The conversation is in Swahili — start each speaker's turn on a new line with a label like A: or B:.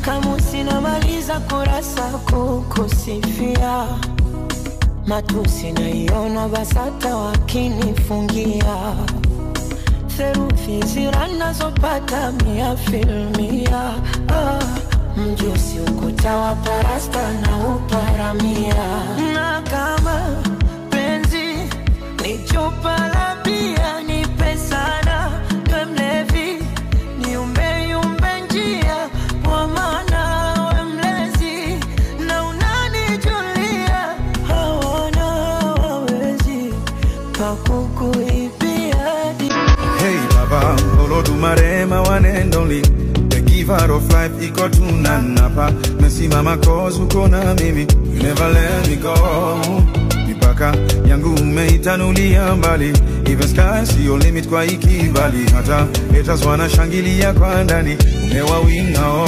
A: kama sinamaliza kurasa kukusifia. Matusi naiona basata wakinifungia. Theruthi zirana zopata 100%. Mjusi ukuta wa parasta na uparamia. Na kama penzi ni chupa la bia, nipe sana we mlevi, niumbe njia kwa maana we mlezi na unanijulia. Hawana wawezi pakukuibia.
B: Hey Baba, Olodumare my one and only, the giver of life, iko tunanapa. Mesimama cause uko na mimi, you never let me go. Mipaka yangu umeitanulia mbali, even sky see your limit kwa ikibali. Hata haters wanashangilia kwa ndani, umewawinga.